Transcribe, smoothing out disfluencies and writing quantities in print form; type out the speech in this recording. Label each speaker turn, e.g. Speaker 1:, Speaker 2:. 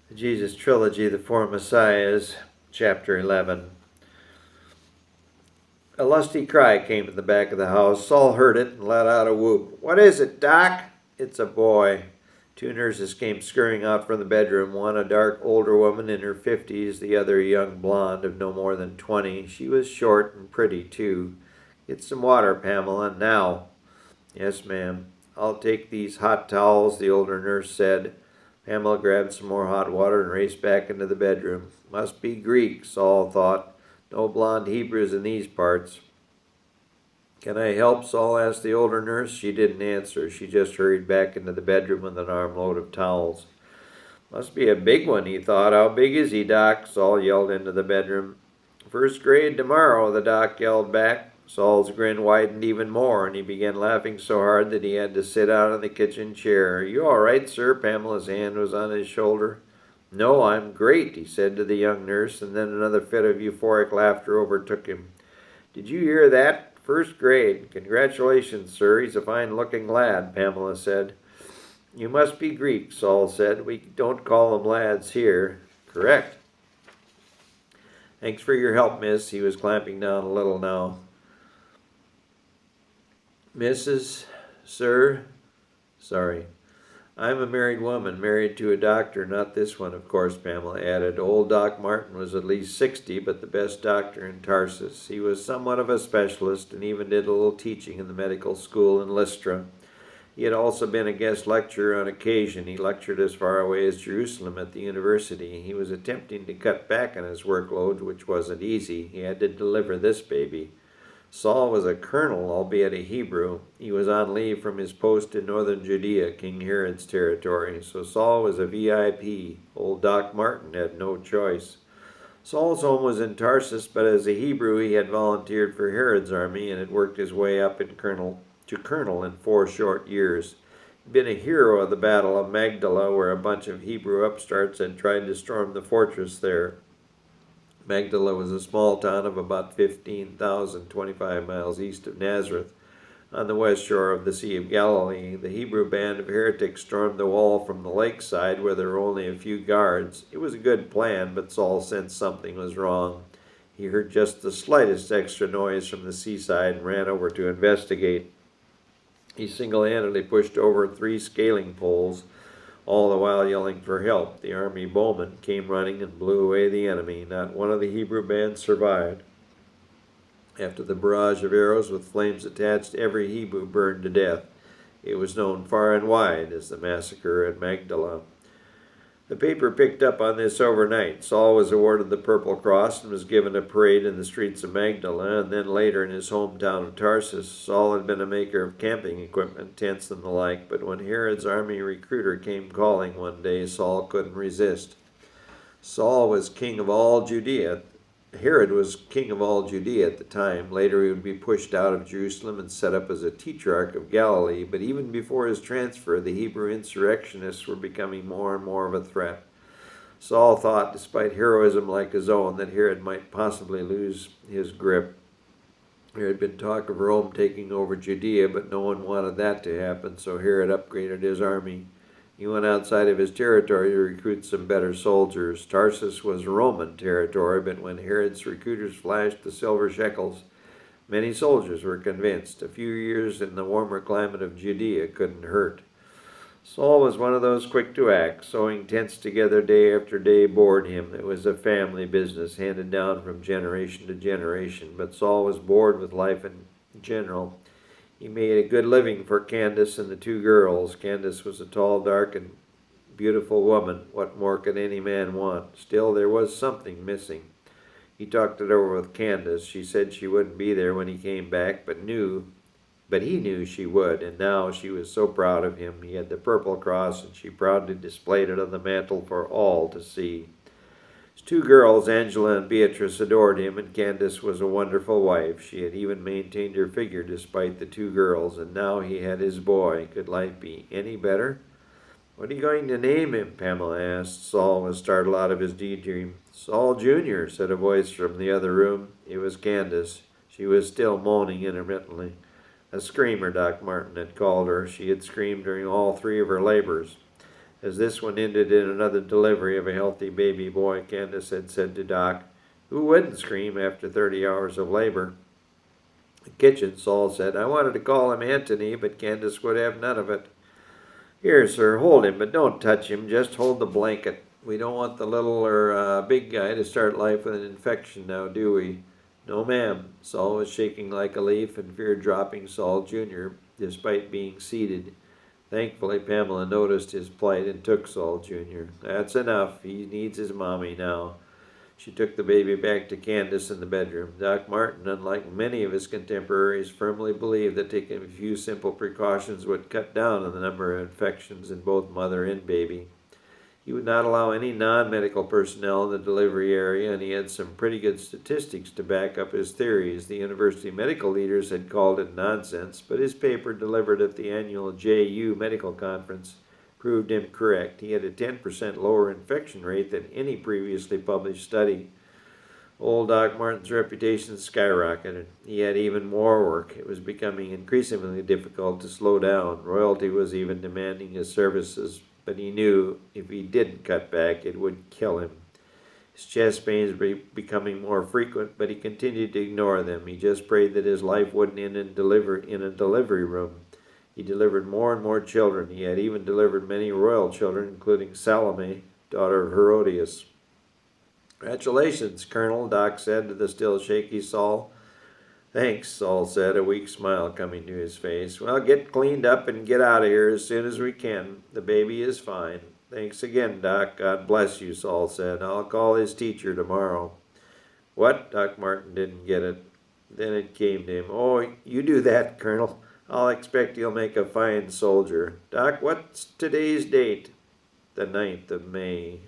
Speaker 1: The Jesus Trilogy, The Four Messiahs, Chapter 11. A lusty cry came from the back of the house. Saul heard it and let out a whoop. "What is it, Doc?" "It's a boy." Two nurses came scurrying out from the bedroom, one a dark older woman in her 50s, the other a young blonde of no more than 20. She was short and pretty, too. "Get some water, Pamela, now." "Yes, ma'am." "I'll take these hot towels," the older nurse said. Pamela grabbed some more hot water and raced back into the bedroom. Must be Greek, Saul thought. No blonde Hebrews in these parts. "Can I help?" Saul asked the older nurse. She didn't answer. She just hurried back into the bedroom with an armload of towels. Must be a big one, he thought. "How big is he, Doc?" Saul yelled into the bedroom. "First grade tomorrow," the doc yelled back. Saul's grin widened even more, and he began laughing so hard that he had to sit down in the kitchen chair. "Are you all right, sir?" Pamela's hand was on his shoulder. "No, I'm great," he said to the young nurse, and then another fit of euphoric laughter overtook him. "Did you hear that? First grade. Congratulations, sir. He's a fine-looking lad," Pamela said. "You must be Greek," Saul said. "We don't call them lads here." "Correct." "Thanks for your help, miss." He was clamping down a little now. "Mrs. Sir?" "Sorry." "I'm a married woman, married to a doctor, not this one, of course," Pamela added. Old Doc Martin was at least 60, but the best doctor in Tarsus. He was somewhat of a specialist and even did a little teaching in the medical school in Lystra. He had also been a guest lecturer on occasion. He lectured as far away as Jerusalem at the university. He was attempting to cut back on his workload, which wasn't easy. He had to deliver this baby. Saul was a colonel, albeit a Hebrew. He was on leave from his post in northern Judea, King Herod's territory, so Saul was a VIP. Old Doc Martin had no choice. Saul's home was in Tarsus, but as a Hebrew he had volunteered for Herod's army and had worked his way up to colonel in 4 short years. He'd been a hero of the Battle of Magdala, where a bunch of Hebrew upstarts had tried to storm the fortress there. Magdala was a small town of about 15,000, 25 miles east of Nazareth, on the west shore of the Sea of Galilee. The Hebrew band of heretics stormed the wall from the lakeside, where there were only a few guards. It was a good plan, but Saul sensed something was wrong. He heard just the slightest extra noise from the seaside and ran over to investigate. He single-handedly pushed over 3 scaling poles, all the while yelling for help. The army bowmen came running and blew away the enemy. Not one of the Hebrew band survived. After the barrage of arrows with flames attached, every Hebrew burned to death. It was known far and wide as the massacre at Magdala. The paper picked up on this overnight. Saul was awarded the Purple Cross and was given a parade in the streets of Magdala, and then later in his hometown of Tarsus. Saul had been a maker of camping equipment, tents and the like, but when Herod's army recruiter came calling one day, Saul couldn't resist. Saul was king of all Judea. Herod was king of all Judea at the time. Later he would be pushed out of Jerusalem and set up as a tetrarch of Galilee, but even before his transfer, the Hebrew insurrectionists were becoming more and more of a threat. Saul thought, despite heroism like his own, that Herod might possibly lose his grip. There had been talk of Rome taking over Judea, but no one wanted that to happen, so Herod upgraded his army. He went outside of his territory to recruit some better soldiers. Tarsus was Roman territory, but when Herod's recruiters flashed the silver shekels, many soldiers were convinced. A few years in the warmer climate of Judea couldn't hurt. Saul was one of those quick to act. Sewing tents together day after day bored him. It was a family business handed down from generation to generation, but Saul was bored with life in general. He made a good living for Candace and the 2 girls. Candace was a tall, dark, and beautiful woman. What more could any man want? Still, there was something missing. He talked it over with Candace. She said she wouldn't be there when he came back, but he knew she would, and now she was so proud of him. He had the Purple Cross, and she proudly displayed it on the mantel for all to see. His 2 girls, Angela and Beatrice, adored him, and Candace was a wonderful wife. She had even maintained her figure despite the 2 girls, and now he had his boy. Could life be any better? "What are you going to name him?" Pamela asked. Saul was startled out of his daydream. "Saul Jr.," said a voice from the other room. It was Candace. She was still moaning intermittently. A screamer, Doc Martin had called her. She had screamed during all 3 of her labors. As this one ended in another delivery of a healthy baby boy, Candace had said to Doc, "Who wouldn't scream after 30 hours of labor?" In the kitchen, Saul said, "I wanted to call him Antony, but Candace would have none of it." "Here, sir, hold him, but don't touch him. Just hold the blanket. We don't want the little or big guy to start life with an infection now, do we?" "No, ma'am." Saul was shaking like a leaf and feared dropping Saul Jr., despite being seated. Thankfully, Pamela noticed his plight and took Saul Jr. "That's enough. He needs his mommy now." She took the baby back to Candace in the bedroom. Doc Martin, unlike many of his contemporaries, firmly believed that taking a few simple precautions would cut down on the number of infections in both mother and baby. He would not allow any non-medical personnel in the delivery area, and he had some pretty good statistics to back up his theories. The university medical leaders had called it nonsense, but his paper delivered at the annual JU medical conference proved him correct. He had a 10% lower infection rate than any previously published study. Old Doc Martin's reputation skyrocketed. He had even more work. It was becoming increasingly difficult to slow down. Royalty was even demanding his services, but he knew if he didn't cut back, it would kill him. His chest pains were becoming more frequent, but he continued to ignore them. He just prayed that his life wouldn't end in a delivery room. He delivered more and more children. He had even delivered many royal children, including Salome, daughter of Herodias. "Congratulations, Colonel," Doc said to the still shaky Saul. "Thanks," Saul said, a weak smile coming to his face. "Well, get cleaned up and get out of here as soon as we can. The baby is fine." "Thanks again, Doc. God bless you," Saul said. "I'll call his teacher tomorrow." "What?" Doc Martin didn't get it. Then it came to him. "Oh, you do that, Colonel. I'll expect you'll make a fine soldier. Doc, what's today's date?" "The 9th of May."